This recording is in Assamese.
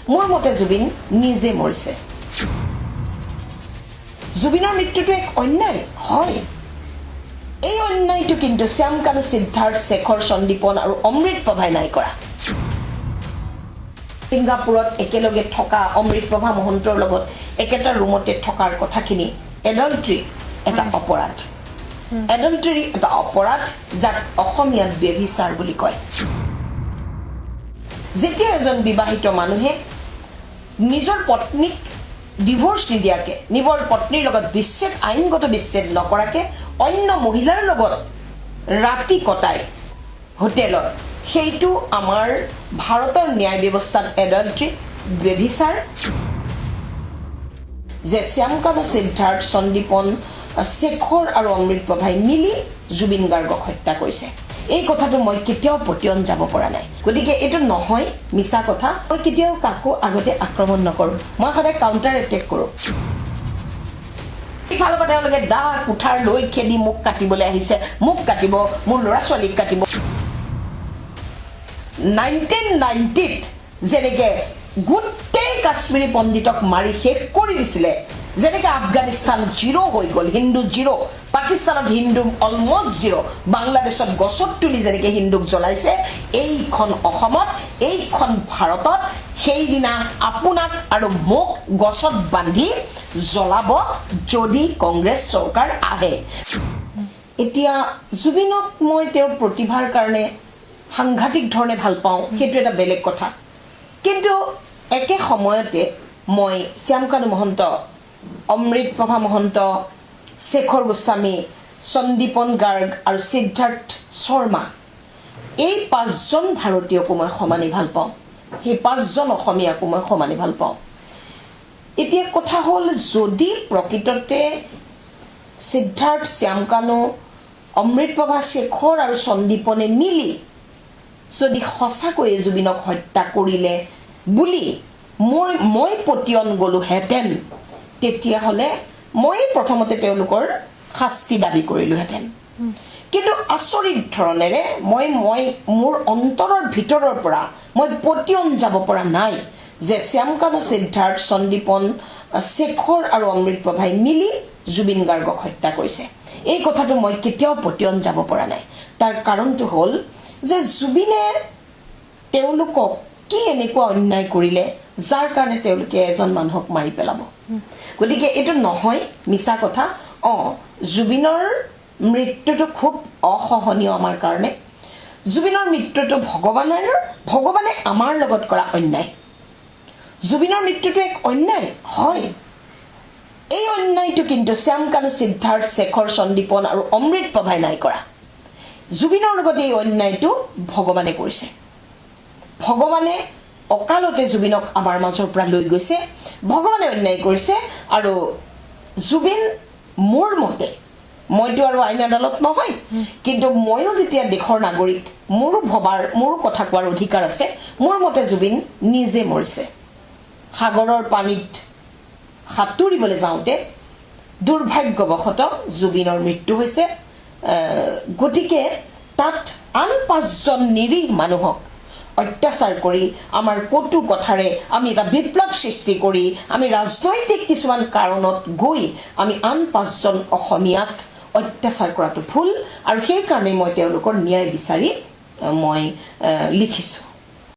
মোৰ মতে জুবিন নিজে মৰিছে জুবিনৰ মৃত্যুটো এক অন্যায় হয় এই অন্যায়টো কিন্তু শ্যাম কানু সিদ্ধাৰ্থ শেখৰ সন্দীপন আৰু অমৃত প্ৰভাই নাই কৰা সিংগাপুৰত একেলগে থকা অমৃত প্ৰভা মহন্তৰ লগত একেটা ৰুমতে থকাৰ কথাখিনি এডাল্ট্ৰি এটা অপৰাধ এডাল্ট্ৰি এটা অপৰাধ যাক অসমীয়াত ব্যভিচাৰ বুলি কয় যেতিয়া এজন বিবাহিত মানুহে নিজৰ পত্নীক ডিভোৰ্স নিদিয়াকে নিজৰ পত্নীৰ লগত বিচ্ছেদ আইনগত বিচ্ছেদ নকৰাকে অন্য মহিলাৰ লগত ৰাতি কটায় হোটেলত সেইটো আমাৰ ভাৰতৰ ন্যায় ব্যৱস্থাত এডাল্ট্ৰি ব্যভিচাৰ যে শ্যাম কানু সিদ্ধাৰ্থ সন্দীপন শেখৰ আৰু অমৃত প্ৰভাই মিলি জুবিন গাৰ্গক হত্যা কৰিছে এই কথাটো মই কেতিয়াও পটিয়ন যাব পৰা নাই গতিকে এটো নহয় মিছা কথা মই কেতিয়াও কাকো আগতে আক্ৰমণ নকৰো মই সদায় কাউন্টাৰ এটেক কৰো ইফালে তেওঁলোকে দা কুঠাৰ লৈ খেদি মুখ কাটিবলৈ আহিছে মুখ কাটিব মোৰ ল'ৰা ছোৱালীক কাটিব 1990 যেনেকে গোটেই কাশ্মীৰী পণ্ডিতক মাৰি শেষ কৰি দিছিলে যেনেকে আফগানিস্তান জিৰো হৈ গল হিন্দু জিৰো পাকিস্তানত হিন্দু অলমোস্ট জিৰো বাংলাদেশত গছত তুলি যেনেকে হিন্দুক জ্বলাইছে এইখন অসমত এইখন ভাৰতত সেইদিনা আপোনাক আৰু মোক গছত বান্ধি জ্বলাব যদি কংগ্ৰেছ চৰকাৰ আহে এতিয়া জুবিনক মই তেওঁৰ প্ৰতিভাৰ কাৰণে সাংঘাতিক ধৰণে ভাল পাওঁ সেইটো এটা বেলেগ কথা কিন্তু একে সময়তে মই শ্যাম কানু মহন্ত অমৃত প্ৰভা মহন্ত শেখৰ গোস্বামী সন্দীপন গাৰ্গ আৰু সিদ্ধাৰ্থ শৰ্মা এই পাঁচজন ভাৰতীয়কো মই সমানে ভাল পাওঁ সেই পাঁচজন অসমীয়াকো মই সমানে ভাল পাওঁ এতিয়া কথা হ'ল যদি প্ৰকৃততে সিদ্ধাৰ্থ শ্যাম কানু অমৃত প্ৰভা শেখৰ আৰু সন্দীপনে মিলি যদি সঁচাকৈ জুবিনক হত্যা কৰিলে বুলি মই পটিয়ন গলো হেতেন তেতিয়া হলে মই প্ৰথমতে তেওঁলোকৰ শাস্তি দাবী কৰিলো হেতেন কিন্তু আচৰিত ধৰণেৰে মই মোৰ অন্তৰৰ ভিতৰৰ পৰা মই পটিয়ন যাব পৰা নাই যে শ্যাম কানু সিদ্ধাৰ্থ সন্দীপন শেখৰ আৰু অমৃত প্ৰভাই মিলি জুবিন গাৰ্গক হত্যা কৰিছে এই কথাটো মই কেতিয়াও পটিয়ন যাব পৰা নাই তাৰ কাৰণটো হ'ল যে জুবিনে তেওঁলোকক কি এনেকুৱা অন্যায় কৰিলে যাৰ কাৰণে তেওঁলোকে এজন মানুহক মাৰি পেলাব গতিকে এটো নহয় মিছা কথা জুবিনৰ মৃত্যুটো খুব অসহনীয় আমাৰ কাৰণে জুবিনৰ মৃত্যুটো ভগৱানে আমাৰ লগত কৰা অন্যায় জুবিনৰ মৃত্যুটো এক অন্যায় হয় এই অন্যায়টো কিন্তু শ্যাম কানু সিদ্ধাৰ্থ শেখৰ সন্দীপন আৰু অমৃত প্ৰভাই নাই কৰা জুবিনৰ লগত এই অন্যায়টো ভগৱানে কৰিছে ভগৱানে অকালতে জুবিনক আমাৰ মাজৰ পৰা লৈ গৈছে ভগৱানে অন্যায় কৰিছে আৰু জুবিন মোৰ মতে মইতো আৰু আইন আদালত নহয় কিন্তু ময়ো যেতিয়া দেশৰ নাগৰিক মোৰো কথা কোৱাৰ অধিকাৰ আছে মোৰ মতে জুবিন নিজে মৰিছে সাগৰৰ পানীত সাঁতুৰিবলৈ যাওঁতে দুৰ্ভাগ্যবশতঃ জুবিনৰ মৃত্যু হৈছে গতিকে তাত আন পাঁচজন নিৰীহ মানুহক অত্যাচাৰ কৰি আমাৰ কটু কথাৰে আমি এটা বিপ্লৱ সৃষ্টি কৰি আমি ৰাজনৈতিক কিছুমান কাৰণত গৈ আমি আন পাঁচজন অসমীয়াক অত্যাচাৰ কৰাটো ভুল আৰু সেই কাৰণে মই তেওঁলোকৰ ন্যায় বিচাৰি মই লিখিছো